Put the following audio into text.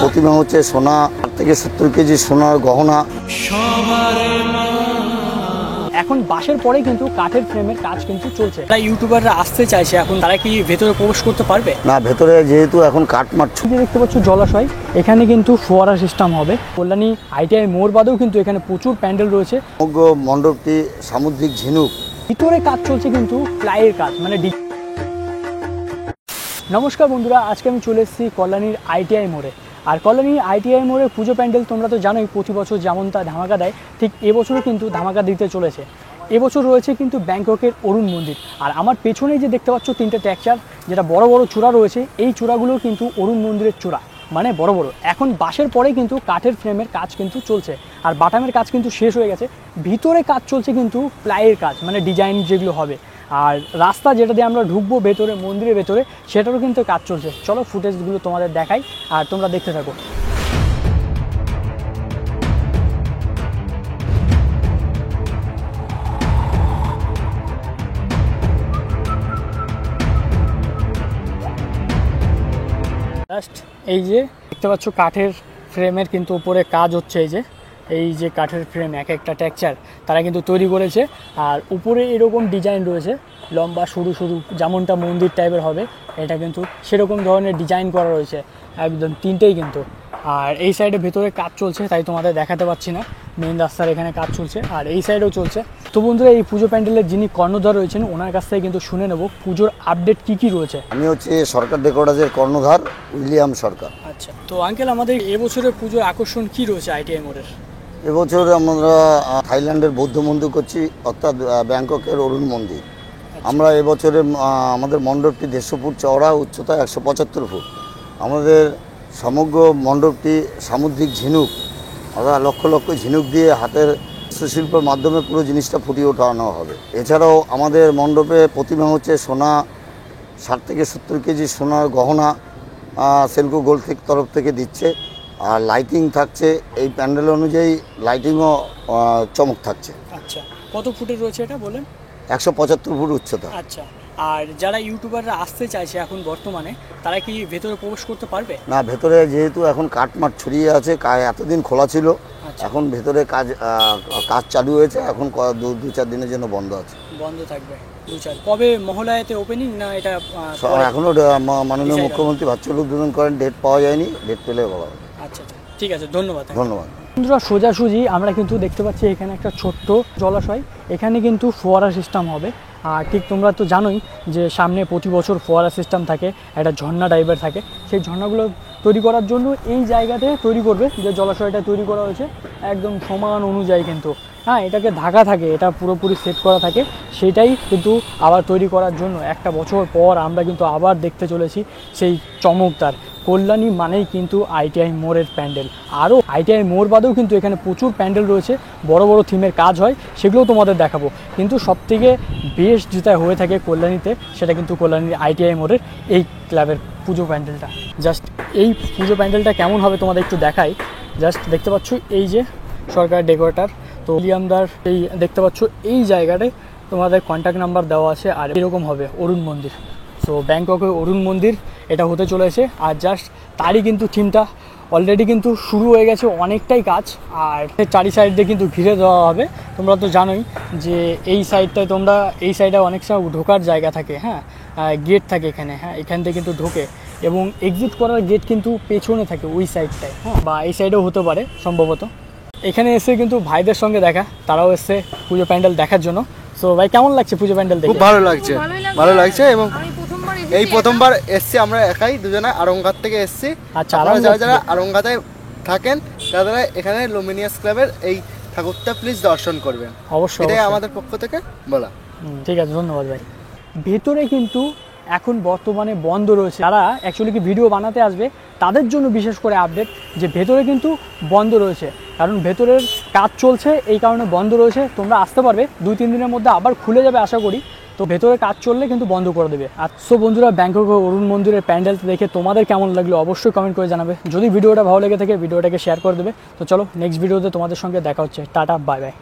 প্রতিমা হচ্ছে সোনা, 60 থেকে 70 কেজি সোনার গহনা। এখন বাঁশের পরে কিন্তু কাঠের ফ্রেমের কাজ কিন্তু চলছে। তারা ইউটিউবাররা আসতে চাইছে, এখন তারা কি ভেতরে প্রবেশ করতে পারবে? না, ভেতরে যেহেতু এখন কাঠ মারছে। দেখতে পাচ্ছ জলাশয়, এখানে কিন্তু ফোয়ারা সিস্টেম হবে। কল্যাণী ITI মোড় বাদেও কিন্তু এখানে প্রচুর প্যান্ডেল রয়েছে। সমগ্র মণ্ডপটি সামুদ্রিক ঝিনুক। ভিতরে কাজ চলছে কিন্তু প্লাইয়ের কাজ, মানে নমস্কার বন্ধুরা, আজকে আমি চলে এসেছি কল্যাণীর ITI মোড়ে। আর কল্যাণীর ITI মোড়ে পুজো প্যান্ডেল তোমরা তো জানোই প্রতি বছর যেমনটা ধামাকা দেয়, ঠিক এবছরও কিন্তু ধামাকা দিতে চলেছে। এবছর রয়েছে কিন্তু ব্যাংককের অরুণ মন্দির। আর আমার পেছনেই যে দেখতে পাচ্ছ তিনটে ট্যাকচার, যেটা বড় বড় চূড়া রয়েছে, এই চূড়াগুলো কিন্তু অরুণ মন্দিরের চূড়া, মানে বড় বড়। এখন বাঁশের পরে কিন্তু কাঠের ফ্রেমের কাজ কিন্তু চলছে, আর বাটামের কাজ কিন্তু শেষ হয়ে গেছে। ভিতরে কাজ চলছে কিন্তু প্লাইয়ের কাজ, মানে ডিজাইন যেগুলো হবে। আর রাস্তা যেটা দিয়ে আমরা ঢুকবো ভেতরে, মন্দিরের ভেতরে, সেটারও কিন্তু কাজ চলছে। চলো ফুটেজগুলো তোমাদের দেখাই আর তোমরা দেখতে থাকো। জাস্ট এই যে দেখতে পাচ্ছ কাঠের ফ্রেমের কিন্তু উপরে কাজ হচ্ছে। এই যে কাঠের ফ্রেম, এক একটা টেক্সচার তারা কিন্তু তৈরি করেছে। আর উপরে এরকম ডিজাইন রয়েছে, লম্বা সরু সরু, যেমনটা মন্দির টাইপের হবে, এটা কিন্তু সেরকম ধরনের ডিজাইন করা রয়েছে একদম তিনটেই কিন্তু। আর এই সাইডে ভেতরে কাজ চলছে, তাই তোমাদের দেখাতে পাচ্ছি না। মেন রাস্তার এখানে কাজ চলছে, আর এই সাইডেও চলছে। তো বন্ধুরা, এই পুজো প্যান্ডেলের যিনি কর্ণধার রয়েছেন, ওনার কাছ থেকে কিন্তু শুনে নেব পুজোর আপডেট কি রয়েছে। আমি হচ্ছে সরকার ডেকোরেটরের কর্ণধার উইলিয়াম সরকার। আচ্ছা, তো আঙ্কেল, আমাদের এবছরের পুজোর আকর্ষণ কি রয়েছে ITI মোড়ের? এবছর আমরা থাইল্যান্ডের বৌদ্ধ মন্দির করছি, অর্থাৎ ব্যাংককের অরুণ মন্দির। আমরা এবছরে আমাদের মণ্ডপটি 150 ফুট চওড়া, উচ্চতা 175 ফুট। আমাদের সমগ্র মণ্ডপটি সামুদ্রিক ঝিনুক, অর্থাৎ লক্ষ লক্ষ ঝিনুক দিয়ে হাতের শিল্পের মাধ্যমে পুরো জিনিসটা ফুটিয়ে ওঠানো হবে। এছাড়াও আমাদের মণ্ডপে প্রতিমা হচ্ছে সোনা, 60 থেকে 70 কেজি সোনার গহনা সেলকো গোল্ড তরফ থেকে দিচ্ছে। আর লাইটিং থাকছে, এই প্যান্ডেল অনুযায়ী লাইটিংও চমক থাকছে। আচ্ছা, কত ফুটের রয়েছে এটা বলেন? 175 ফুট উচ্চতা। আচ্ছা, আর যারা ইউটিউবাররা আসতে চাইছে এখন বর্তমানে, তারা কি ভেতরে প্রবেশ করতে পারবে? না, ভেতরে যেহেতু এখন কাঠমাঠ ছড়িয়ে আছে, এতদিন খোলা ছিল, এখন ভেতরে কাজ চালু হয়েছে। এখন 2-4 দিনের জন্য বন্ধ আছে। বন্ধ থাকবে 2-4। কবে মহলায়াতে ওপেনিং, না এটা এখনো মাননীয় মুখ্যমন্ত্রী ভার্চুয়াল উদ্বোধন করেন, ডেট পাওয়া যায়নি, ডেট পেলে বলা হবে। আচ্ছা, ঠিক আছে, ধন্যবাদ। বন্ধুরা, সোজাসুজি আমরা কিন্তু দেখতে পাচ্ছি এখানে একটা ছোট্ট জলাশয়, এখানে কিন্তু ফোয়ারা সিস্টেম হবে। আর ঠিক তোমরা তো জানোই যে সামনে প্রতি বছর ফোয়ারা সিস্টেম থাকে, একটা ঝর্ণা টাইপের থাকে। সেই ঝর্ণাগুলো তৈরি করার জন্য এই জায়গাতে তৈরি করবে, যে জলাশয়টা তৈরি করা হয়েছে একদম সমান অনুযায়ী কিন্তু। হ্যাঁ, এটাকে ঢাকা থাকে, এটা পুরোপুরি সেট করা থাকে। সেটাই কিন্তু আবার তৈরি করার জন্য 1 বছর পর আমরা কিন্তু আবার দেখতে চলেছি সেই চমকদার। কল্যাণী মানেই কিন্তু ITI মোড়ের প্যান্ডেল। আরও ITI মোড় বাদেও কিন্তু এখানে প্রচুর প্যান্ডেল রয়েছে, বড় বড় থিমের কাজ হয়, সেগুলোও তোমাদের দেখাবো। কিন্তু সবথেকে বেস্ট যেটা হয়ে থাকে কল্যাণীতে, সেটা কিন্তু কল্যাণীর ITI মোড়ের এই ক্লাবের পুজো প্যান্ডেলটা। জাস্ট এই পুজো প্যান্ডেলটা কেমন হবে তোমাদের একটু দেখাই। জাস্ট দেখতে পাচ্ছ এই যে সরকার ডেকোরেটর, তো উইলিয়ামদার এই দেখতে পাচ্ছ এই জায়গাটায় তোমাদের কন্ট্যাক্ট নাম্বার দেওয়া আছে। আর এরকম হবে অরুণ মন্দির। সো ব্যাংককের অরুণ মন্দির এটা হতে চলেছে। আর জাস্ট তারই কিন্তু থিমটা অলরেডি কিন্তু শুরু হয়ে গেছে, অনেকটাই কাজ। আর চারি সাইড দিয়ে কিন্তু ঘিরে দেওয়া হবে। তোমরা তো জানোই যে এই সাইডটায় এই সাইডে অনেক সময় ঢোকার জায়গা থাকে, হ্যাঁ, গেট থাকে এখানে, হ্যাঁ, এখান থেকে কিন্তু ঢোকে। এবং এক্সিট করার গেট কিন্তু পেছনে থাকে ওই সাইডটায়, হ্যাঁ, বা এই সাইডেও হতে পারে সম্ভবত। এখানে এসে কিন্তু ভাইদের সঙ্গে দেখা, তারাও এসছে পুজো প্যান্ডেল দেখার জন্য। সো ভাই, কেমন লাগছে পুজো প্যান্ডেল দেখে? খুব ভালো লাগছে এবং এই প্রথমবার এসছি আমরা একাই, দুজনে আরঙ্গাত থেকে এসছি। আচ্ছা, যারা আরঙ্গাতে থাকেন তারা এখানে লুমিনিয়াস ক্লাবের এই ঠাকুরটা প্লিজ দর্শন করবেন, অবশ্যই, এটাই আমাদের পক্ষ থেকে বলা। ঠিক আছে, ধন্যবাদ ভাই। ভেতরে কিন্তু এখন বর্তমানে বন্ধ রয়েছে। যারা অ্যাকচুয়ালি কি ভিডিও বানাতে আসবে, তাদের জন্য বিশেষ করে আপডেট যে ভেতরে কিন্তু বন্ধ রয়েছে, কারণ ভেতরের কাজ চলছে, এই কারণে বন্ধ রয়েছে। তোমরা আসতে পারবে, 2-3 দিনের মধ্যে আবার খুলে যাবে আশা করি। তো ভেতরে কাজ চললে কিন্তু বন্ধ করে দেবে। আর সো বন্ধুরা, ব্যাংকক অরুণ মন্দিরের প্যান্ডেল দেখে তোমাদের কেমন লাগলো অবশ্যই কমেন্ট করে জানাবে। যদি ভিডিওটা ভালো লেগে থাকে ভিডিওটাকে শেয়ার করে দেবে। তো চলো, নেক্সট ভিডিওতে তোমাদের সঙ্গে দেখা হচ্ছে। Tata, bye bye.